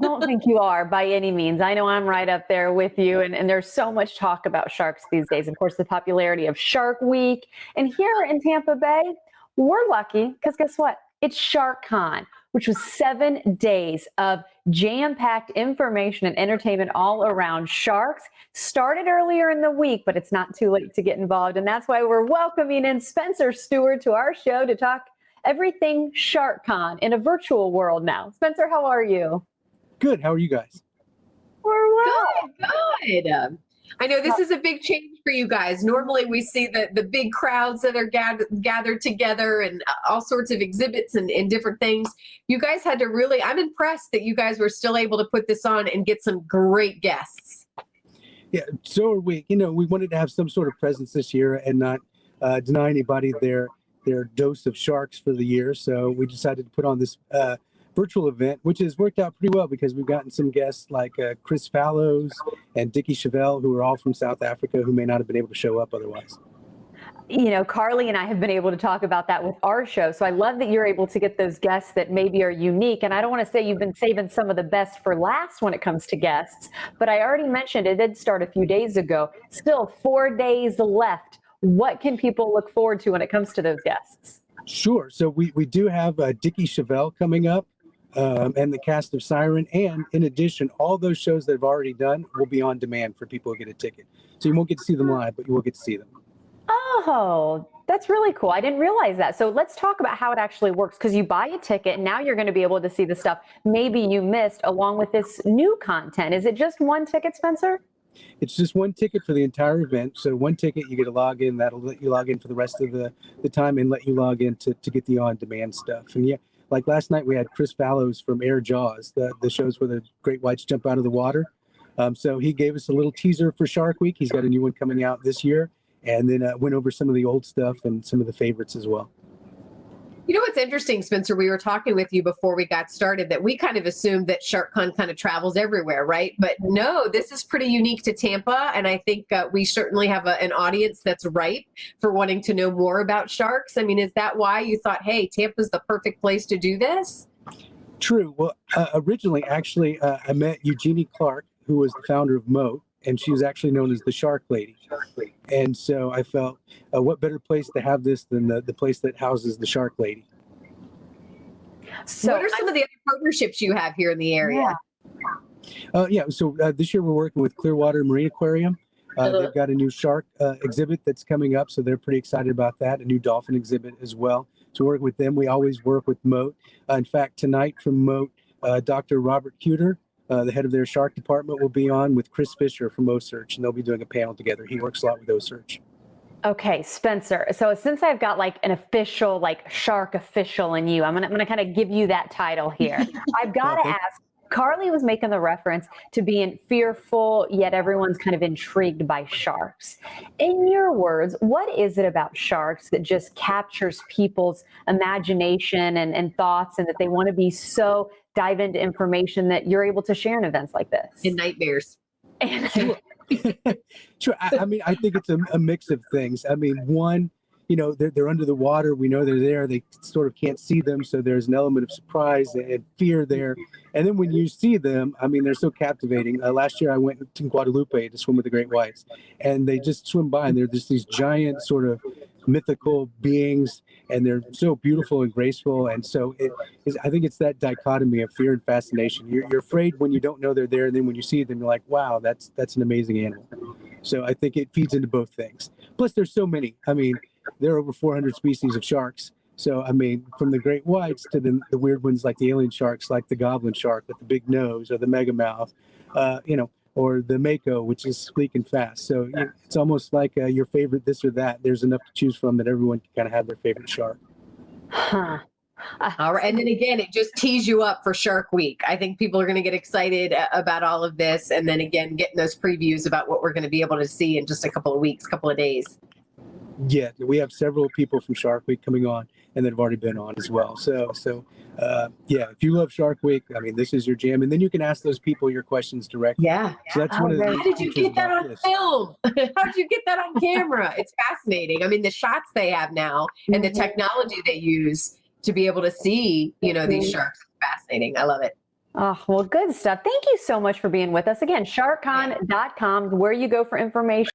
don't think you are by any means. I know I'm right up there with you, and there's so much talk about sharks these days. Of course, the popularity of Shark Week. And here in Tampa Bay, we're lucky because guess what? It's SharkCon, which was 7 days of jam-packed information and entertainment all around sharks. Started earlier in the week, but it's not too late to get involved. And that's why we're welcoming in Spencer Stewart to our show to talk everything SharkCon in a virtual world now. Spencer, how are you? Good. How are you guys? We're well. Good. I know this is a big change for you guys. Normally we see the big crowds that are gathered together and all sorts of exhibits and different things. You guys had to really, I'm impressed that you guys were still able to put this on and get some great guests. Yeah, so are we. You know, we wanted to have some sort of presence this year and not deny anybody their dose of sharks for the year. So we decided to put on this virtual event, which has worked out pretty well because we've gotten some guests like Chris Fallows and Dickie Chevelle, who are all from South Africa, who may not have been able to show up otherwise. You know, Carly and I have been able to talk about that with our show. So I love that you're able to get those guests that maybe are unique. And I don't want to say you've been saving some of the best for last when it comes to guests, but I already mentioned it did start a few days ago. Still 4 days left. What can people look forward to when it comes to those guests? Sure. So we do have Dickie Chevelle coming up. And the cast of Siren. And in addition, all those shows that I've already done will be on demand for people who get a ticket. So you won't get to see them live, but you will get to see them. Oh, that's really cool. I didn't realize that. So let's talk about how it actually works, because you buy a ticket and now you're going to be able to see the stuff maybe you missed along with this new content. Is it just one ticket, Spencer? It's just one ticket for the entire event. So one ticket, you get to log in. That'll let you log in for the rest of the time and let you log in to get the on-demand stuff. And yeah, like last night, we had Chris Fallows from Air Jaws, the shows where the great whites jump out of the water. So he gave us a little teaser for Shark Week. He's got a new one coming out this year, and then went over some of the old stuff and some of the favorites as well. You know what's interesting, Spencer? We were talking with you before we got started that we kind of assumed that SharkCon kind of travels everywhere, right? But no, this is pretty unique to Tampa. And I think we certainly have an audience that's ripe for wanting to know more about sharks. I mean, is that why you thought, hey, Tampa's the perfect place to do this? True. Well, originally, actually, I met Eugenie Clark, who was the founder of Moat, and she was actually known as the Shark Lady. And so I felt, what better place to have this than the place that houses the Shark Lady? So what are some of the other partnerships you have here in the area? So this year we're working with Clearwater Marine Aquarium. They've got a new shark exhibit that's coming up, so they're pretty excited about that, a new dolphin exhibit as well. So working with them, we always work with Moat. In fact, tonight from Moat, Dr. Robert Cuter, the head of their shark department, will be on with Chris Fisher from OSearch, and they'll be doing a panel together. He works a lot with OSearch. Okay, Spencer. So since I've got like an official, like shark official in you, I'm gonna kind of give you that title here. I've got to ask. Carly was making the reference to being fearful, yet everyone's kind of intrigued by sharks. In your words, what is it about sharks that just captures people's imagination and thoughts, and that they want to be so dive into information that you're able to share in events like this? In nightmares. Sure. I mean, I think it's a mix of things. I mean, one, you know, they're under the water. We know they're there. They sort of can't see them. So there's an element of surprise and fear there. And then when you see them, I mean, they're so captivating. Last year I went to Guadalupe to swim with the great whites, and they just swim by, and they're just these giant sort of mythical beings, and they're so beautiful and graceful. And so I think it's that dichotomy of fear and fascination. You're afraid when you don't know they're there, and then when you see them, you're like, wow, that's an amazing animal. So I think it feeds into both things. Plus, there's so many. I mean, there are over 400 species of sharks. So, I mean, from the great whites to the weird ones like the alien sharks, like the goblin shark with the big nose, or the megamouth, or the mako, which is sleek and fast. So it's almost like your favorite this or that. There's enough to choose from that everyone can kind of have their favorite shark. Huh. All right. And then again, it just tees you up for Shark Week. I think people are going to get excited about all of this. And then again, getting those previews about what we're going to be able to see in just a couple of weeks, couple of days. Yeah, we have several people from Shark Week coming on, and that have already been on as well. So if you love Shark Week, I mean, this is your jam. And then you can ask those people your questions directly. Yeah. So that's one of the How did you get that on film? How did you get that on camera? It's fascinating. I mean, the shots they have now and the technology they use to be able to see, these sharks is fascinating. I love it. Oh, well, good stuff. Thank you so much for being with us. Again, sharkcon.com, where you go for information.